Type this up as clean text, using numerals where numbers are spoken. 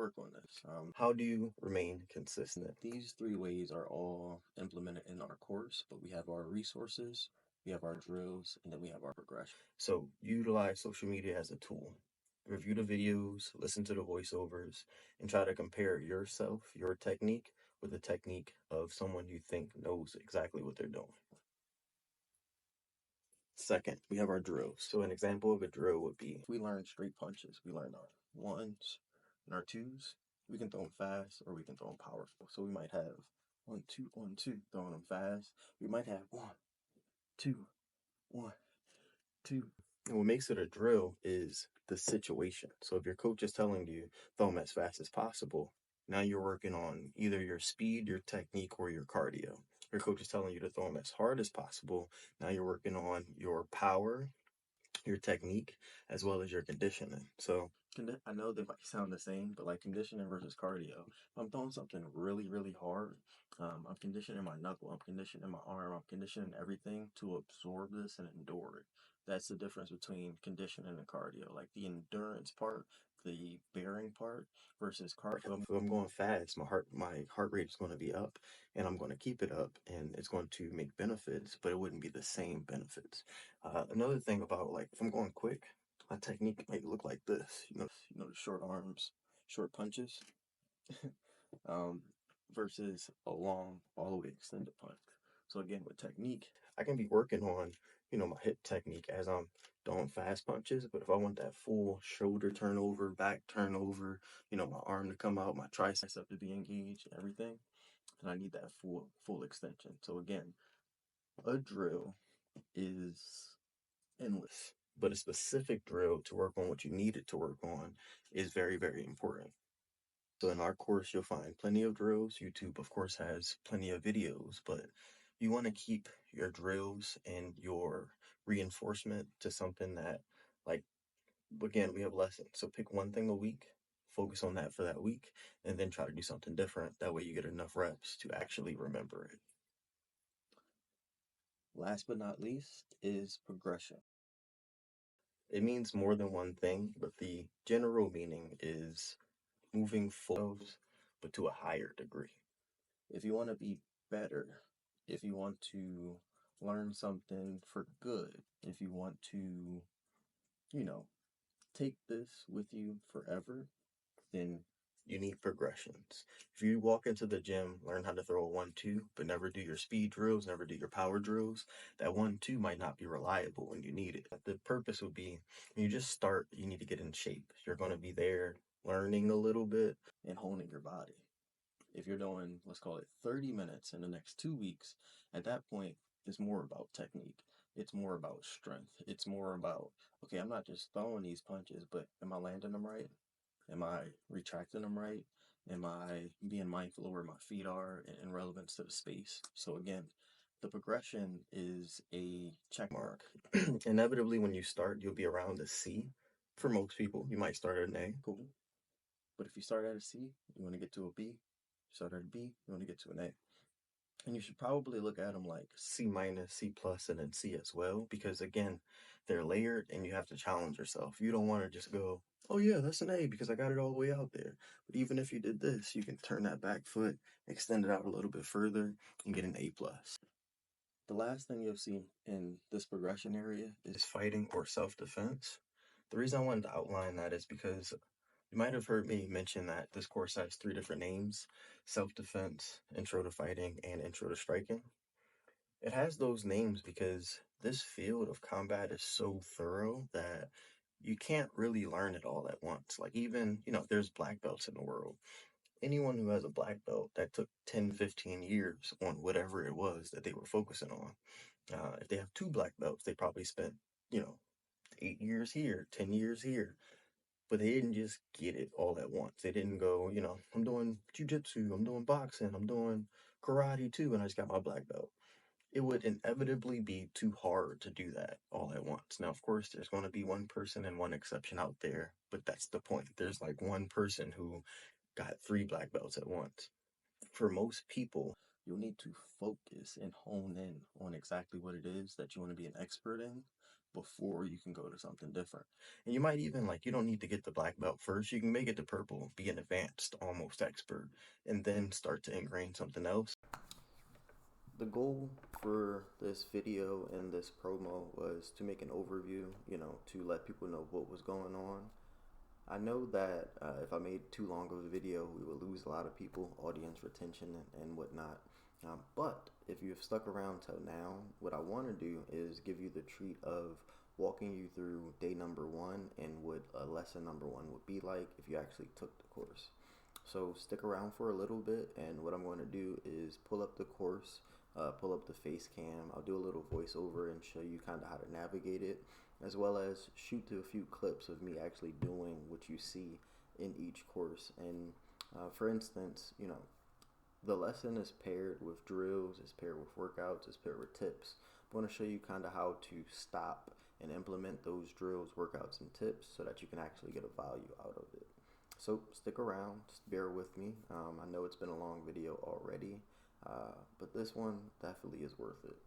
work on this. How do you remain consistent? These three ways are all implemented in our course, but we have our resources, we have our drills, and then we have our progression. So utilize social media as a tool. Review the videos, listen to the voiceovers, and try to compare yourself, your technique, with the technique of someone you think knows exactly what they're doing. Second, we have our drills. So an example of a drill would be if we learn straight punches, we learn our ones and our twos. We can throw them fast or we can throw them powerful. So we might have 1, 2, throwing them fast. We might have 1, 2, 1, 2. And what makes it a drill is the situation. So if your coach is telling you throw them as fast as possible, now you're working on either your speed, your technique, or your cardio. Your coach is telling you to throw them as hard as possible. Now you're working on your power, your technique, as well as your conditioning. So I know they might sound the same, but like conditioning versus cardio. If I'm throwing something really, really hard, I'm conditioning my knuckle, I'm conditioning my arm, I'm conditioning everything to absorb this and endure it. That's the difference between conditioning and cardio. Like the endurance part, the bearing part versus cardio. If I'm going fast, my heart rate is going to be up, and I'm going to keep it up, and it's going to make benefits, but it wouldn't be the same benefits. Another thing about like if I'm going quick, my technique might look like this. The short arms, short punches, um, versus a long, all the way extended punch. So again, with technique, I can be working on, my hip technique as I'm doing fast punches. But if I want that full shoulder turnover, back turnover, my arm to come out, my tricep to be engaged, everything, then I need that full extension. So again, a drill is endless, but a specific drill to work on what you need it to work on is very, very important. So in our course, you'll find plenty of drills. YouTube, of course, has plenty of videos, but you want to keep your drills and your reinforcement to something that, like, again, we have lessons. So pick one thing a week, focus on that for that week, and then try to do something different. That way you get enough reps to actually remember it. Last but not least is progression. It means more than one thing, but the general meaning is moving forward, but to a higher degree. If you want to be better, if you want to learn something for good, if you want to, you know, take this with you forever, then you need progressions. If you walk into the gym, learn how to throw a 1-2, but never do your speed drills, never do your power drills, that 1-2 might not be reliable when you need it. The purpose would be when you just start, you need to get in shape. You're going to be there learning a little bit and honing your body. If you're doing, let's call it 30 minutes in the next 2 weeks, at that point, it's more about technique. It's more about strength. It's more about, okay, I'm not just throwing these punches, but am I landing them right? Am I retracting them right? Am I being mindful of where my feet are in relevance to the space? So again, the progression is a check mark. Inevitably, when you start, you'll be around a C. For most people, you might start at an A, cool. But if you start at a C, you want to get to a B. Start at a B, you want to get to an A. And you should probably look at them like C minus, C plus, and then C as well, because again, they're layered and you have to challenge yourself. You don't want to just go, oh yeah, that's an A because I got it all the way out there. But even if you did this, you can turn that back foot, extend it out a little bit further, and get an A plus. The last thing you'll see in this progression area is fighting or self-defense. The reason I wanted to outline that is because you might have heard me mention that this course has 3 different names: self-defense, intro to fighting, and intro to striking. It has those names because this field of combat is so thorough that you can't really learn it all at once. Like even, there's black belts in the world. Anyone who has a black belt, that took 10, 15 years on whatever it was that they were focusing on. If they have 2 black belts, they probably spent, you know, 8 years here, 10 years here. But they didn't just get it all at once. They didn't go, I'm doing jujitsu, I'm doing boxing, I'm doing karate too, and I just got my black belt. It would inevitably be too hard to do that all at once. Now, of course, there's going to be one person and one exception out there, but that's the point. There's like one person who got 3 black belts at once. For most people, you'll need to focus and hone in on exactly what it is that you want to be an expert in before you can go to something different. And you might even like, you don't need to get the black belt first. You can make it to purple, be an advanced, almost expert, and then start to ingrain something else. The goal for this video and this promo was to make an overview, to let people know what was going on. I know that if I made too long of a video, we would lose a lot of people, audience retention and whatnot. But if you've stuck around till now, what I want to do is give you the treat of walking you through day number 1 and what lesson number 1 would be like if you actually took the course. So stick around for a little bit, and what I'm going to do is pull up the course, pull up the face cam. I'll do a little voiceover and show you kind of how to navigate it, as well as shoot to a few clips of me actually doing what you see in each course. And for instance, the lesson is paired with drills, it's paired with workouts, it's paired with tips. I want to show you kind of how to stop and implement those drills, workouts, and tips so that you can actually get a value out of it. So stick around, just bear with me. I know it's been a long video already, but this one definitely is worth it.